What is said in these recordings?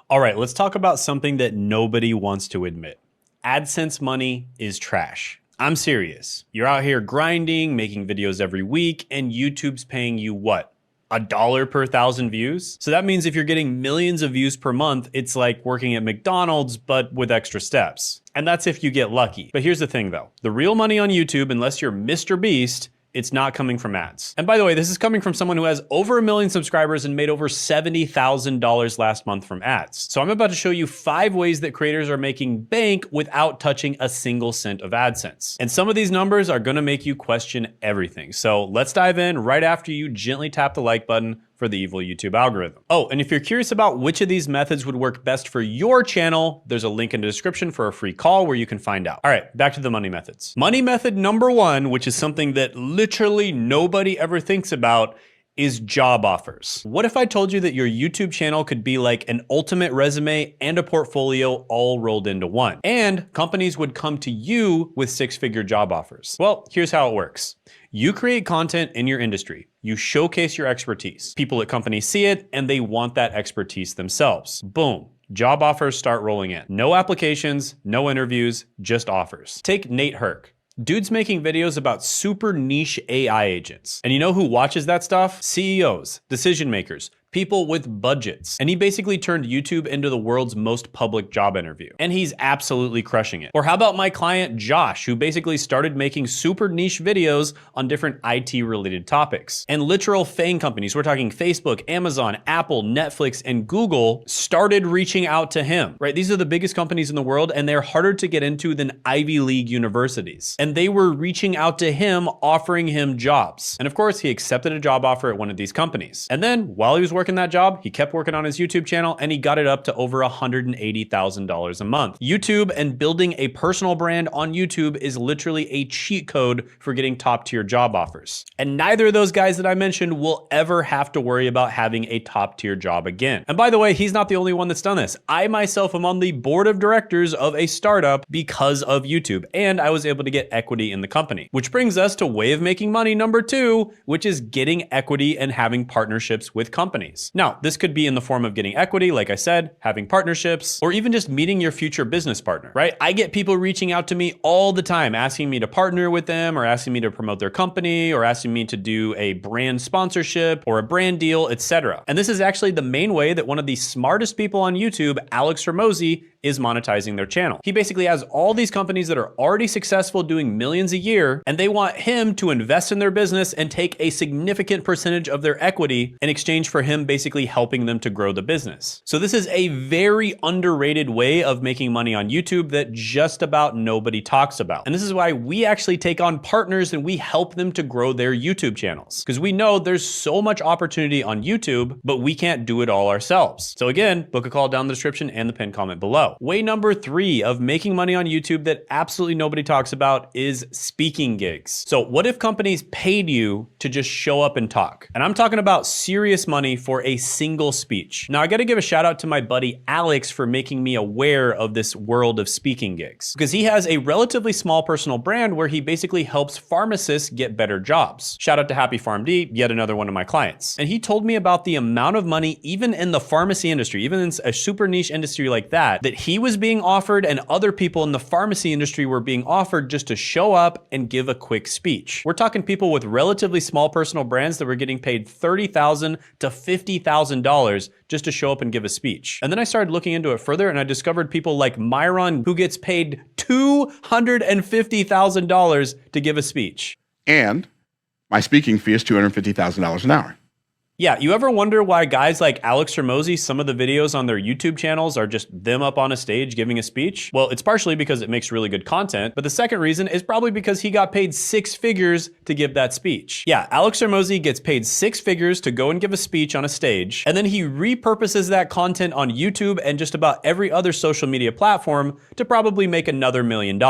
All right, let's talk about something that nobody wants to admit. AdSense money is trash. I'm serious. You're out here grinding, making videos every week, and YouTube's paying you what? $1 per 1,000 views? So that means if you're getting millions of views per month, it's like working at McDonald's, but with extra steps. And that's if you get lucky. But here's the thing though. The real money on YouTube, unless you're Mr. Beast, it's not coming from ads. And by the way, this is coming from someone who has over 1 million subscribers and made over $70,000 last month from ads. So I'm about to show you 5 ways that creators are making bank without touching a single cent of AdSense. And some of these numbers are gonna make you question everything. So let's dive in right after you gently tap the like button for the evil YouTube algorithm. Oh, and if you're curious about which of these methods would work best for your channel, there's a link in the description for a free call where you can find out. All right, back to the money methods. Money method number 1, which is something that literally nobody ever thinks about, is job offers. What if I told you that your YouTube channel could be like an ultimate resume and a portfolio all rolled into one? And companies would come to you with 6-figure job offers. Well, here's how it works. You create content in your industry. You showcase your expertise. People at companies see it and they want that expertise themselves. Boom. Job offers start rolling in. No applications, no interviews, just offers. Take Nate Herc. Dude's making videos about super niche AI agents. And you know who watches that stuff? CEOs, decision makers, people with budgets. And he basically turned YouTube into the world's most public job interview. And he's absolutely crushing it. Or how about my client Josh, who basically started making super niche videos on different IT related topics. And literal FANG companies, we're talking Facebook, Amazon, Apple, Netflix, and Google, started reaching out to him, right? These are the biggest companies in the world and they're harder to get into than Ivy League universities. And they were reaching out to him, offering him jobs. And of course, he accepted a job offer at one of these companies. And then while he was working that job, he kept working on his YouTube channel and he got it up to over $180,000 a month. YouTube and building a personal brand on YouTube is literally a cheat code for getting top tier job offers. And neither of those guys that I mentioned will ever have to worry about having a top tier job again. And by the way, he's not the only one that's done this. I myself am on the board of directors of a startup because of YouTube, and I was able to get equity in the company. Which brings us to way of making money number 2, which is getting equity and having partnerships with companies. Now, this could be in the form of getting equity, like I said, having partnerships, or even just meeting your future business partner, right? I get people reaching out to me all the time, asking me to partner with them, or asking me to promote their company, or asking me to do a brand sponsorship, or a brand deal, etc. And this is actually the main way that one of the smartest people on YouTube, Alex Hormozi, is monetizing their channel. He basically has all these companies that are already successful doing millions a year, and they want him to invest in their business and take a significant percentage of their equity in exchange for him basically helping them to grow the business. So this is a very underrated way of making money on YouTube that just about nobody talks about. And this is why we actually take on partners and we help them to grow their YouTube channels. Because we know there's so much opportunity on YouTube, but we can't do it all ourselves. So again, book a call down in the description and the pinned comment below. Way number 3 of making money on YouTube that absolutely nobody talks about is speaking gigs. So what if companies paid you to just show up and talk? And I'm talking about serious money for a single speech. Now I gotta give a shout out to my buddy Alex for making me aware of this world of speaking gigs, because he has a relatively small personal brand where he basically helps pharmacists get better jobs. Shout out to Happy PharmD, yet another one of my clients. And he told me about the amount of money, even in the pharmacy industry, even in a super niche industry like that he was being offered and other people in the pharmacy industry were being offered just to show up and give a quick speech. We're talking people with relatively small personal brands that were getting paid $30,000 to $50,000 just to show up and give a speech. And then I started looking into it further and I discovered people like Myron who gets paid $250,000 to give a speech. And my speaking fee is $250,000 an hour. Yeah, you ever wonder why guys like Alex Hormozi, some of the videos on their YouTube channels are just them up on a stage giving a speech? Well, it's partially because it makes really good content, but the second reason is probably because he got paid 6 figures to give that speech. Yeah, Alex Hormozi gets paid 6 figures to go and give a speech on a stage, and then he repurposes that content on YouTube and just about every other social media platform to probably make another $1 million.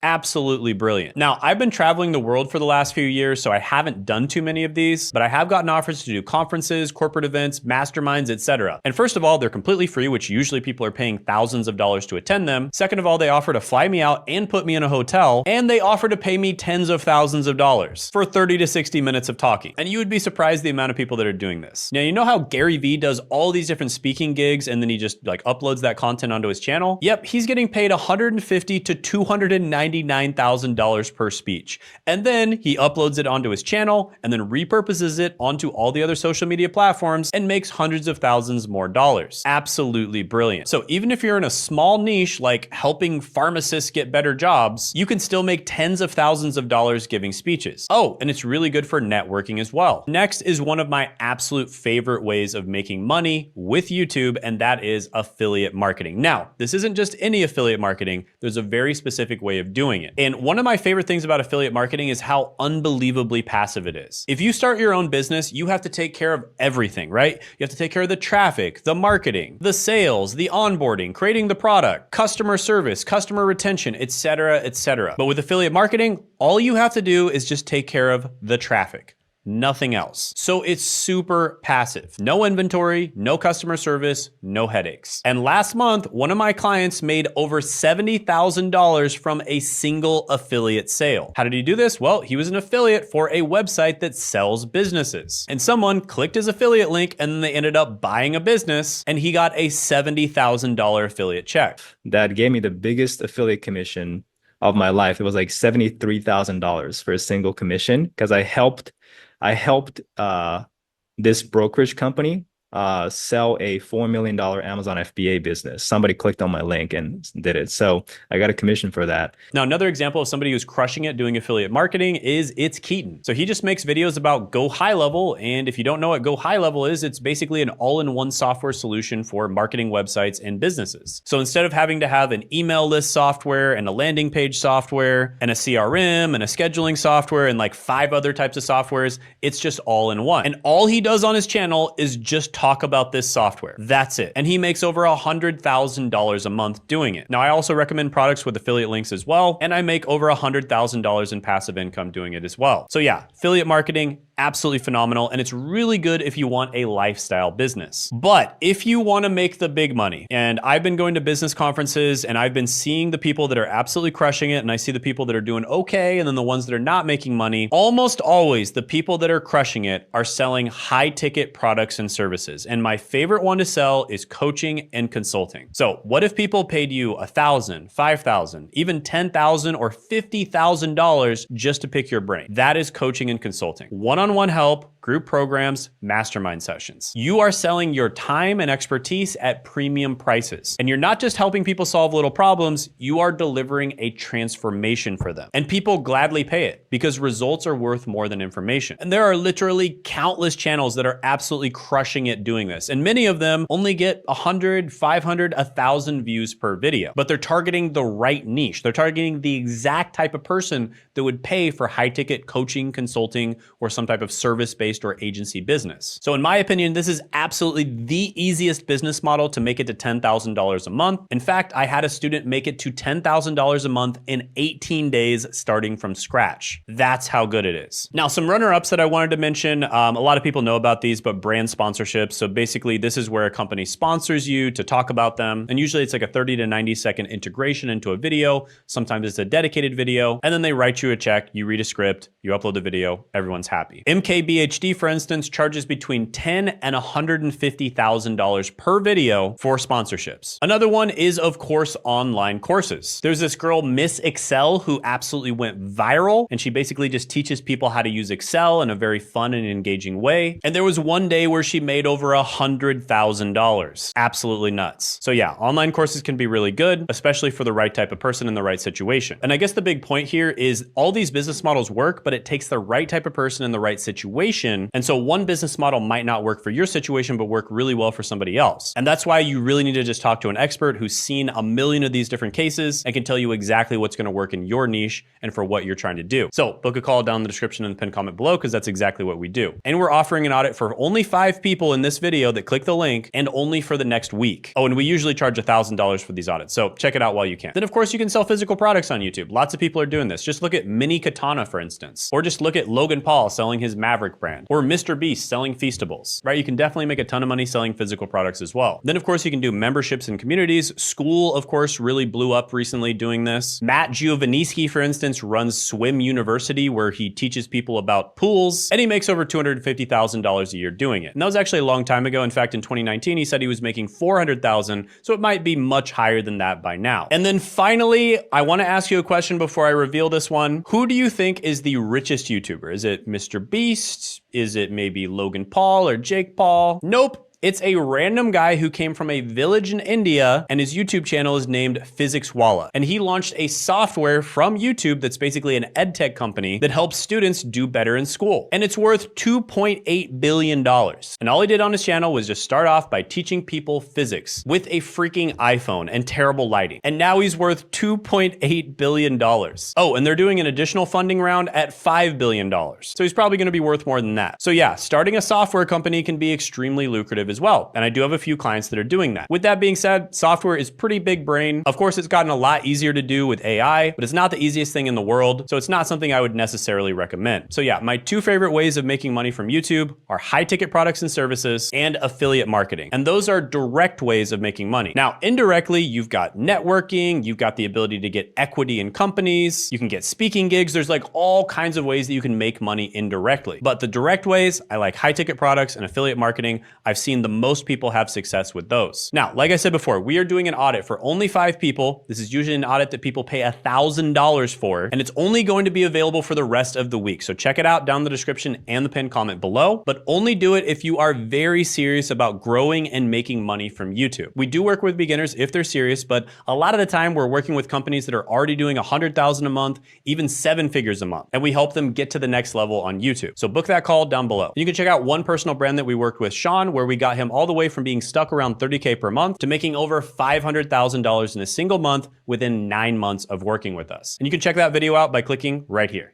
Absolutely brilliant. Now, I've been traveling the world for the last few years, so I haven't done too many of these, but I have gotten offers to do conferences conferences, corporate events, masterminds, etc. And first of all, they're completely free, which usually people are paying thousands of dollars to attend them. Second of all, they offer to fly me out and put me in a hotel, and they offer to pay me tens of thousands of dollars for 30 to 60 minutes of talking. And you would be surprised the amount of people that are doing this. Now, you know how Gary Vee does all these different speaking gigs and then he just like uploads that content onto his channel? Yep, he's getting paid $150,000 to $299,000 per speech. And then he uploads it onto his channel and then repurposes it onto all the other social media platforms and makes hundreds of thousands more dollars. Absolutely brilliant. So even if you're in a small niche like helping pharmacists get better jobs, you can still make tens of thousands of dollars giving speeches. Oh, and it's really good for networking as well. Next is one of my absolute favorite ways of making money with YouTube, and that is affiliate marketing. Now, this isn't just any affiliate marketing. There's a very specific way of doing it. And one of my favorite things about affiliate marketing is how unbelievably passive it is. If you start your own business, you have to take care of everything, right? You have to take care of the traffic, the marketing, the sales, the onboarding, creating the product, customer service, customer retention, etc., etc. But with affiliate marketing, all you have to do is just take care of the traffic. Nothing else. So it's super passive. No inventory, no customer service, no headaches. And last month, one of my clients made over $70,000 from a single affiliate sale. How did he do this? Well, he was an affiliate for a website that sells businesses. And someone clicked his affiliate link and then they ended up buying a business and he got a $70,000 affiliate check. That gave me the biggest affiliate commission of my life. It was like $73,000 for a single commission because I helped this brokerage company sell a $4 million Amazon FBA business. Somebody clicked on my link and did it. So I got a commission for that. Now, another example of somebody who's crushing it doing affiliate marketing is It's Keaton. So he just makes videos about Go High Level. And if you don't know what Go High Level is, it's basically an all-in-one software solution for marketing websites and businesses. So instead of having to have an email list software and a landing page software and a CRM and a scheduling software and like 5 other types of softwares, it's just all in one. And all he does on his channel is just talk about this software. That's it. And he makes over $100,000 a month doing it. Now, I also recommend products with affiliate links as well. And I make over $100,000 in passive income doing it as well. So yeah, affiliate marketing, absolutely phenomenal. And it's really good if you want a lifestyle business. But if you want to make the big money, and I've been going to business conferences and I've been seeing the people that are absolutely crushing it, and I see the people that are doing okay, and then the ones that are not making money, almost always the people that are crushing it are selling high ticket products and services. And my favorite one to sell is coaching and consulting. So what if people paid you $1,000, $5,000, even $10,000 or $50,000 just to pick your brain? That is coaching and consulting. One-on-one help, group programs, mastermind sessions. You are selling your time and expertise at premium prices. And you're not just helping people solve little problems, you are delivering a transformation for them. And people gladly pay it because results are worth more than information. And there are literally countless channels that are absolutely crushing it doing this. And many of them only get 100, 500, 1,000 views per video, but they're targeting the right niche. They're targeting the exact type of person that would pay for high ticket coaching, consulting, or some type of service-based or agency business. So in my opinion, this is absolutely the easiest business model to make it to $10,000 a month. In fact, I had a student make it to $10,000 a month in 18 days starting from scratch. That's how good it is. Now, some runner-ups that I wanted to mention, a lot of people know about these, but brand sponsorships. So basically, this is where a company sponsors you to talk about them. And usually it's like a 30 to 90 second integration into a video. Sometimes it's a dedicated video. And then they write you a check, you read a script, you upload the video, everyone's happy. MKBHD, for instance, charges between $10,000 and $150,000 per video for sponsorships. Another one is, of course, online courses. There's this girl, Miss Excel, who absolutely went viral, and she basically just teaches people how to use Excel in a very fun and engaging way. And there was one day where she made over $100,000. Absolutely nuts. So yeah, online courses can be really good, especially for the right type of person in the right situation. And I guess the big point here is all these business models work, but it takes the right type of person in the right situation. And so one business model might not work for your situation, but work really well for somebody else. And that's why you really need to just talk to an expert who's seen a million of these different cases and can tell you exactly what's going to work in your niche and for what you're trying to do. So book a call down in the description and the pinned comment below, because that's exactly what we do. And we're offering an audit for only 5 people in this video that click the link, and only for the next week. Oh, and we usually charge $1,000 for these audits. So check it out while you can. Then of course you can sell physical products on YouTube. Lots of people are doing this. Just look at Mini Katana, for instance, or just look at Logan Paul selling his Maverick brand. brand. Or Mr. Beast selling Feastables, right? You can definitely make a ton of money selling physical products as well. Then of course you can do memberships and communities. School, of course, really blew up recently doing this. Matt Giovanniski, for instance, runs Swim University, where he teaches people about pools, and he makes over $250,000 a year doing it. And that was actually a long time ago. In fact, in 2019, he said he was making $400,000, so it might be much higher than that by now. And then finally, I want to ask you a question before I reveal this one. Who do you think is the richest YouTuber? Is it Mr. Beast? Is it maybe Logan Paul or Jake Paul? Nope. It's a random guy who came from a village in India, and his YouTube channel is named Physicswallah. And he launched a software from YouTube that's basically an edtech company that helps students do better in school. And it's worth $2.8 billion. And all he did on his channel was just start off by teaching people physics with a freaking iPhone and terrible lighting. And now he's worth $2.8 billion. Oh, and they're doing an additional funding round at $5 billion. So he's probably gonna be worth more than that. So yeah, starting a software company can be extremely lucrative as well. And I do have a few clients that are doing that. With that being said, software is pretty big brain. Of course, it's gotten a lot easier to do with AI, but it's not the easiest thing in the world. So it's not something I would necessarily recommend. So yeah, my two favorite ways of making money from YouTube are high ticket products and services and affiliate marketing. And those are direct ways of making money. Now, indirectly, you've got networking, you've got the ability to get equity in companies, you can get speaking gigs. There's like all kinds of ways that you can make money indirectly. But the direct ways, I like high ticket products and affiliate marketing. I've seen the most people have success with those. Now, like I said before, we are doing an audit for only 5 people. This is usually an audit that people pay $1,000 for, and it's only going to be available for the rest of the week. So check it out down in the description and the pinned comment below, but only do it if you are very serious about growing and making money from YouTube. We do work with beginners if they're serious, but a lot of the time we're working with companies that are already doing 100,000 a month, even 7 figures a month, and we help them get to the next level on YouTube. So book that call down below. You can check out one personal brand that we worked with, Sean, where we got him all the way from being stuck around 30K per month to making over $500,000 in a single month within 9 months of working with us. And you can check that video out by clicking right here.